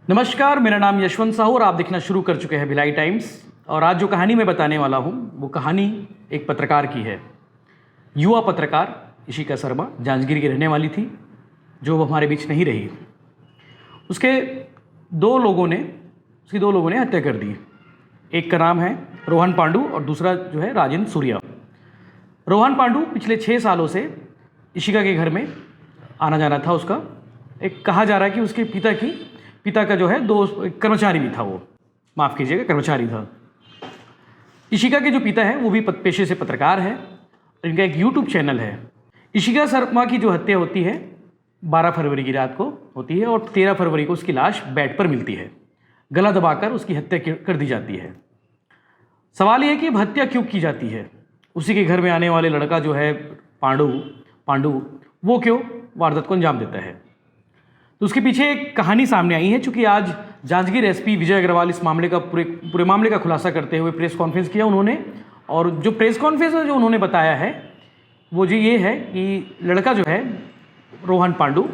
नमस्कार, मेरा नाम यशवंत साहू और आप देखना शुरू कर चुके हैं भिलाई टाइम्स। और आज जो कहानी मैं बताने वाला हूँ वो कहानी एक पत्रकार की है। युवा पत्रकार इशिका शर्मा जांजगीर की रहने वाली थी, जो वो हमारे बीच नहीं रही। उसके दो लोगों ने हत्या कर दी। एक का नाम है रोहन पांडू और दूसरा जो है राजेंद्र सूर्या। रोहन पांडू पिछले 6 सालों से इशिका के घर में आना जाना था उसका। एक कहा जा रहा है कि उसके पिता का जो है दोस्त कर्मचारी भी था, वो माफ़ कीजिएगा कर्मचारी था। इशिका के जो पिता हैं वो भी पेशे से पत्रकार हैं। इनका एक यूट्यूब चैनल है। इशिका शर्मा की जो हत्या होती है 12 फरवरी की रात को होती है और 13 फरवरी को उसकी लाश बेड पर मिलती है। गला दबाकर उसकी हत्या कर दी जाती है। सवाल यह है कि अब हत्या क्यों की जाती है? उसी के घर में आने वाले लड़का जो है पांडू वो क्यों वारदात को अंजाम देता है? तो उसके पीछे एक कहानी सामने आई है। चूंकि आज जांजगीर एसपी विजय अग्रवाल इस मामले का पूरे मामले का खुलासा करते हुए प्रेस कॉन्फ्रेंस किया उन्होंने। और जो प्रेस कॉन्फ्रेंस में जो उन्होंने बताया है वो जो ये है कि लड़का जो है रोहन पांडू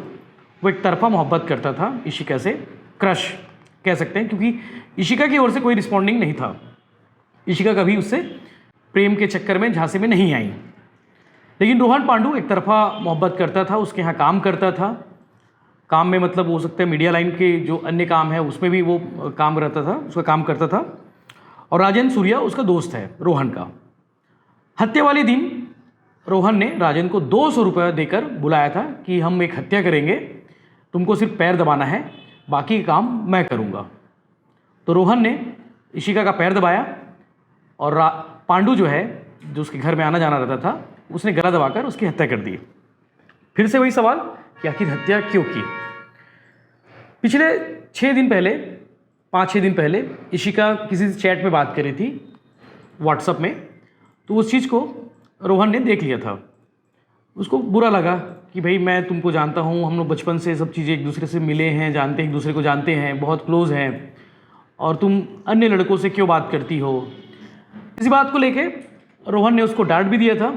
वो एक तरफा मोहब्बत करता था इशिका से, क्रश कह सकते हैं, क्योंकि इशिका की ओर से कोई रिस्पॉन्डिंग नहीं था। इशिका कभी उससे प्रेम के चक्कर में झांसे में नहीं आई। लेकिन रोहन पांडू एक तरफा मोहब्बत करता था, उसके यहाँ काम करता था। काम में मतलब हो सकता है मीडिया लाइन के जो अन्य काम है उसमें भी वो उसका काम करता था। और राजेंद्र सूर्या उसका दोस्त है रोहन का। हत्या वाले दिन रोहन ने राजेंद्र को 200 रुपये देकर बुलाया था कि हम एक हत्या करेंगे, तुमको सिर्फ पैर दबाना है, बाकी काम मैं करूँगा। तो रोहन ने इशिका का पैर दबाया और पांडू जो है, जो उसके घर में आना जाना रहता था, उसने गला दबाकर उसकी हत्या कर दी। फिर से वही सवाल कि आखिर हत्या क्यों की? पिछले 5-6 दिन पहले इशिका किसी से चैट में बात कर रही थी व्हाट्सएप में। तो उस चीज़ को रोहन ने देख लिया था। उसको बुरा लगा कि भाई मैं तुमको जानता हूँ, हम लोग बचपन से सब चीज़ें एक दूसरे से मिले हैं, एक दूसरे को जानते हैं, बहुत क्लोज हैं, और तुम अन्य लड़कों से क्यों बात करती हो? इसी बात को लेके रोहन ने उसको डांट भी दिया था,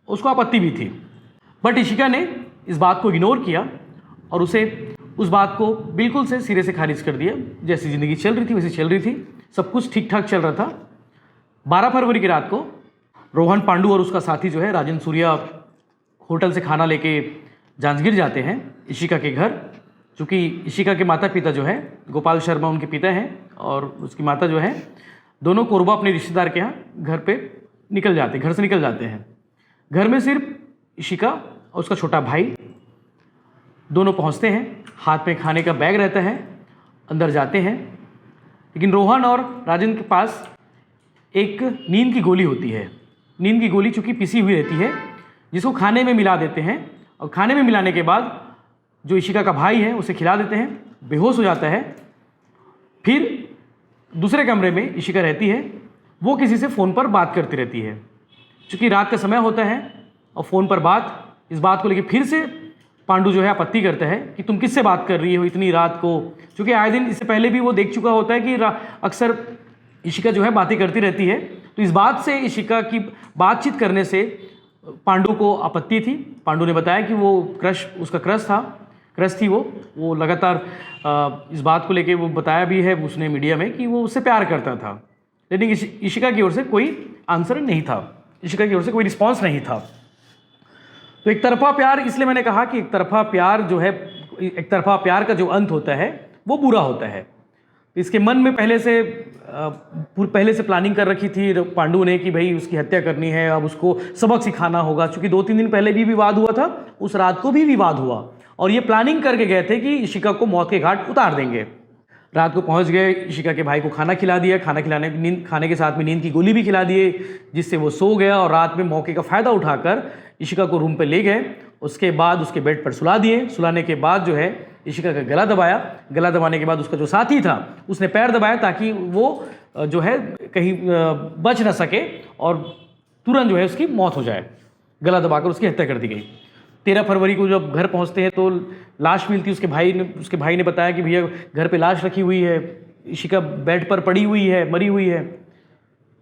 उसको आपत्ति भी थी। बट इशिका ने इस बात को इग्नोर किया और उस बात को बिल्कुल से सिरे से खारिज कर दिया। जैसी ज़िंदगी चल रही थी वैसे चल रही थी, सब कुछ ठीक ठाक चल रहा था। 12 फरवरी की रात को रोहन पांडू और उसका साथी जो है राजेंद्र सूर्या होटल से खाना लेके जांजगीर जाते हैं इशिका के घर। चूँकि इशिका के माता पिता जो है गोपाल शर्मा उनके पिता हैं और उसकी माता जो है, दोनों कोरबा अपने रिश्तेदार के यहाँ घर से निकल जाते हैं। घर में सिर्फ इशिका और उसका छोटा भाई दोनों पहुंचते हैं। हाथ में खाने का बैग रहता है, अंदर जाते हैं। लेकिन रोहन और राजेंद्र के पास एक नींद की गोली होती है। नींद की गोली चूँकि पिसी हुई रहती है, जिसको खाने में मिला देते हैं। और खाने में मिलाने के बाद जो इशिका का भाई है उसे खिला देते हैं, बेहोश हो जाता है। फिर दूसरे कमरे में इशिका रहती है, वो किसी से फ़ोन पर बात करती रहती है। चूँकि रात का समय होता है और फ़ोन पर इस बात को लेकर फिर से पांडू जो है आपत्ति करता है कि तुम किससे बात कर रही हो इतनी रात को। क्योंकि आए दिन इससे पहले भी वो देख चुका होता है कि अक्सर इशिका जो है बातें करती रहती है। तो इस बात से इशिका की बातचीत करने से पांडू को आपत्ति थी। पांडू ने बताया कि वो उसका क्रश थी वो लगातार इस बात को लेके वो बताया भी है उसने मीडिया में कि वो उससे प्यार करता था। लेकिन इशिका की ओर से कोई आंसर नहीं था, इशिका की ओर से कोई रिस्पॉन्स नहीं था। तो एक तरफा प्यार, इसलिए मैंने कहा कि एक तरफा प्यार का जो अंत होता है वो बुरा होता है। इसके मन में पहले से प्लानिंग कर रखी थी पांडू ने कि भाई उसकी हत्या करनी है, अब उसको सबक सिखाना होगा। क्योंकि 2-3 दिन पहले भी विवाद हुआ था, उस रात को भी विवाद हुआ और ये प्लानिंग करके गए थे कि इशिका को मौत के घाट उतार देंगे। रात को पहुंच गए, इशिका के भाई को खाना खिला दिया, खाने के साथ में नींद की गोली भी खिला दिए, जिससे वो सो गया। और रात में मौके का फ़ायदा उठाकर इशिका को रूम पे ले गए। उसके बाद उसके बेड पर सुला दिए। सुलाने के बाद जो है इशिका का गला दबाया। गला दबाने के बाद उसका जो साथी था उसने पैर दबाया ताकि वो जो है कहीं बच ना सके और तुरंत जो है उसकी मौत हो जाए। गला दबाकर उसकी हत्या कर दी गई। 13 फरवरी को जब घर पहुंचते हैं तो लाश मिलती है। उसके भाई ने बताया कि भैया घर पे लाश रखी हुई है, इशिका बेड पर पड़ी हुई है, मरी हुई है।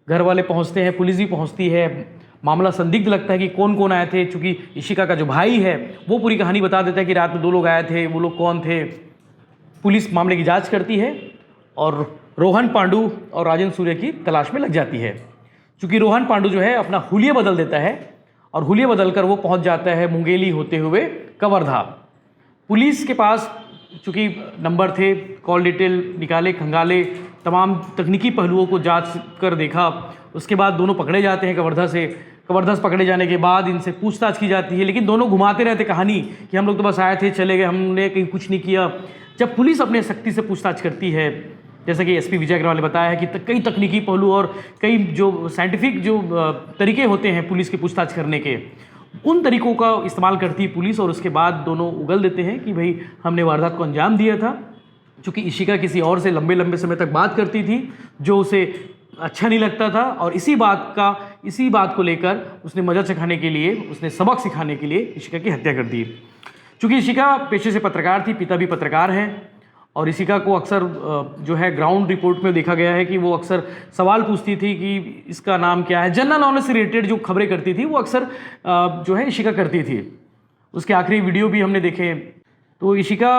घर वाले पहुंचते हैं, पुलिस भी पहुंचती है। मामला संदिग्ध लगता है कि कौन कौन आए थे। चूँकि इशिका का जो भाई है वो पूरी कहानी बता देता है कि रात में 2 लोग आए थे, वो लोग कौन थे। पुलिस मामले की जांच करती है और रोहन पांडु और राजेंद्र सूर्य की तलाश में लग जाती है। चूँकि रोहन पांडु जो है अपना हुलिया बदल देता है और हुलिया बदल कर वो पहुंच जाता है मुंगेली होते हुए कवर्धा। पुलिस के पास चूँकि नंबर थे, कॉल डिटेल निकाले, खंगाले, तमाम तकनीकी पहलुओं को जांच कर देखा। उसके बाद दोनों पकड़े जाते हैं कवर्धा से। कवर्धा से पकड़े जाने के बाद इनसे पूछताछ की जाती है, लेकिन दोनों घुमाते रहते कहानी कि हम लोग तो बस आए थे, चले गए, हमने कहीं कुछ नहीं किया। जब पुलिस अपने सख्ती से पूछताछ करती है, जैसा कि एसपी विजय अग्रवाल ने बताया है कि कई तकनीकी पहलू और कई जो साइंटिफिक जो तरीके होते हैं पुलिस की पूछताछ करने के, उन तरीकों का इस्तेमाल करती है पुलिस। और उसके बाद दोनों उगल देते हैं कि भाई हमने वारदात को अंजाम दिया था। चूँकि इशिका किसी और से लंबे लंबे समय तक बात करती थी जो उसे अच्छा नहीं लगता था, और इसी बात को लेकर उसने मजा चखाने के लिए, उसने सबक सिखाने के लिए इशिका की हत्या कर दी। चूँकि इशिका पेशे से पत्रकार थी, पिता भी पत्रकार हैं, और इशिका को अक्सर जो है ग्राउंड रिपोर्ट में देखा गया है कि वो अक्सर सवाल पूछती थी कि इसका नाम क्या है। जनरल नॉलेज से रिलेटेड जो खबरें करती थी वो अक्सर जो है इशिका करती थी। उसके आखिरी वीडियो भी हमने देखे। तो इशिका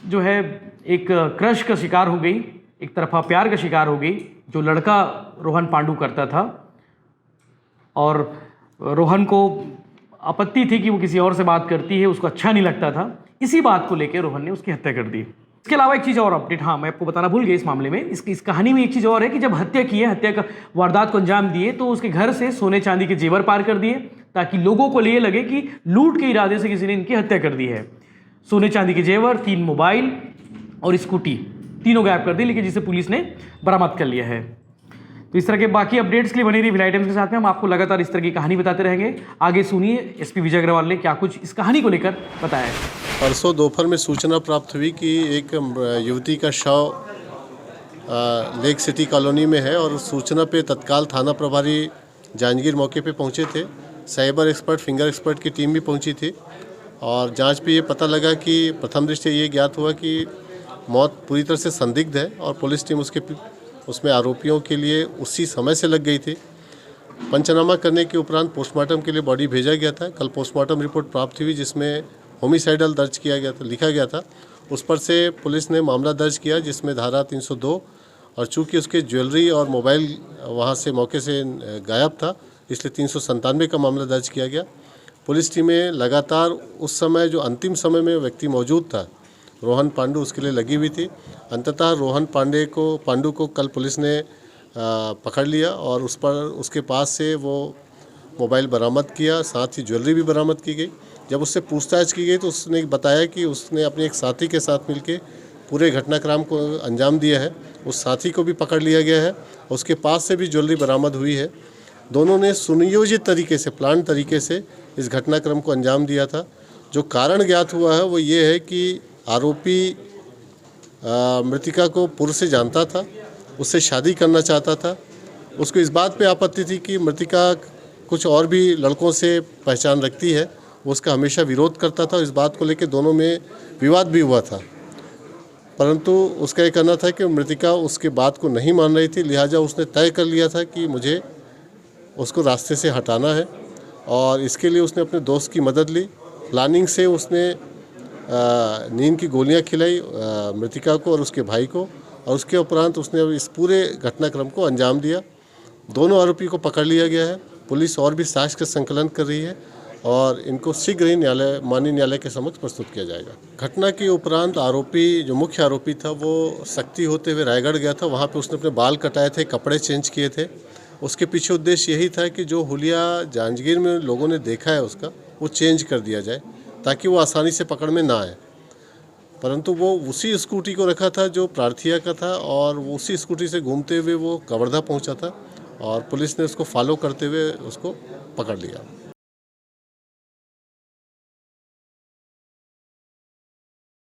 जो है एक क्रश का शिकार हो गई, एक तरफा प्यार का शिकार हो गई, जो लड़का रोहन पांडु करता था। और रोहन को आपत्ति थी कि वो किसी और से बात करती है, उसको अच्छा नहीं लगता था। इसी बात को लेकर रोहन ने उसकी हत्या कर दी। इसके अलावा एक चीज़ और अपडेट, हाँ मैं आपको बताना भूल गया इस मामले में, इस कहानी में एक चीज़ और है कि जब हत्या की है, हत्या का वारदात को अंजाम दिए, तो उसके घर से सोने चांदी के जेवर पार कर दिए ताकि लोगों को ये लगे कि लूट के इरादे से किसी ने इनकी हत्या कर दी है। सोने चांदी के जेवर, 3 मोबाइल और स्कूटी, तीनों गायब कर दी, लेकिन जिसे पुलिस ने बरामद कर लिया है। तो इस तरह के बाकी अपडेट्स के लिए बनी रही विल आइटम्स के साथ में हम आपको लगातार इस तरह की कहानी बताते रहेंगे। आगे सुनिए एसपी विजय अग्रवाल ने क्या कुछ इस कहानी को लेकर बताया है। परसों दोपहर में सूचना प्राप्त हुई कि एक युवती का शव लेक सिटी कॉलोनी में है, और उस सूचना पे तत्काल थाना प्रभारी जांजगीर मौके पे पहुंचे थे। साइबर एक्सपर्ट, फिंगर एक्सपर्ट की टीम भी पहुंची थी, और जांच पे ये पता लगा कि प्रथम दृष्टया ये ज्ञात हुआ कि मौत पूरी तरह से संदिग्ध है, और पुलिस टीम उसमें आरोपियों के लिए उसी समय से लग गई थी। पंचनामा करने के उपरांत पोस्टमार्टम के लिए बॉडी भेजा गया था। कल पोस्टमार्टम रिपोर्ट प्राप्त हुई जिसमें होमिसाइडल दर्ज किया गया था, लिखा गया था। उस पर से पुलिस ने मामला दर्ज किया जिसमें धारा 302, और चूंकि उसके ज्वेलरी और मोबाइल वहां से मौके से गायब था, इसलिए 397 का मामला दर्ज किया गया। पुलिस टीमें लगातार उस समय जो अंतिम समय में व्यक्ति मौजूद था, रोहन पांडु, उसके लिए लगी हुई थी। अंततः रोहन पांडु को कल पुलिस ने पकड़ लिया, और उसके पास से वो मोबाइल बरामद किया, साथ ही ज्वेलरी भी बरामद की गई। जब उससे पूछताछ की गई तो उसने बताया कि उसने अपने एक साथी के साथ मिलकर पूरे घटनाक्रम को अंजाम दिया है। उस साथी को भी पकड़ लिया गया है, उसके पास से भी ज्वेलरी बरामद हुई है। दोनों ने सुनियोजित तरीके से, प्लान तरीके से इस घटनाक्रम को अंजाम दिया था। जो कारण ज्ञात हुआ है वो ये है कि आरोपी मृतिका को पूर्व से जानता था, उससे शादी करना चाहता था। उसको इस बात पे आपत्ति थी कि मृतिका कुछ और भी लड़कों से पहचान रखती है, वो उसका हमेशा विरोध करता था। इस बात को लेकर दोनों में विवाद भी हुआ था, परंतु उसका ये कहना था कि मृतिका उसके बात को नहीं मान रही थी, लिहाजा उसने तय कर लिया था कि मुझे उसको रास्ते से हटाना है, और इसके लिए उसने अपने दोस्त की मदद ली। प्लानिंग से उसने नींद की गोलियां खिलाई मृतिका को और उसके भाई को, और उसके उपरांत उसने इस पूरे घटनाक्रम को अंजाम दिया। दोनों आरोपी को पकड़ लिया गया है। पुलिस और भी साक्ष्य का संकलन कर रही है, और इनको शीघ्र ही माननीय न्यायालय के समक्ष प्रस्तुत किया जाएगा। घटना के उपरांत आरोपी, जो मुख्य आरोपी था, वो सक्ती होते हुए रायगढ़ गया था। वहाँ पे उसने अपने बाल कटाए थे, कपड़े चेंज किए थे। उसके पीछे उद्देश्य यही था कि जो हुलिया जांजगीर में लोगों ने देखा है उसका, वो चेंज कर दिया जाए ताकि वो आसानी से पकड़ में ना आए। परंतु वो उसी स्कूटी को रखा था जो प्रार्थिया का था, और उसी स्कूटी से घूमते हुए वो कवर्धा पहुँचा था, और पुलिस ने उसको फॉलो करते हुए उसको पकड़ लिया।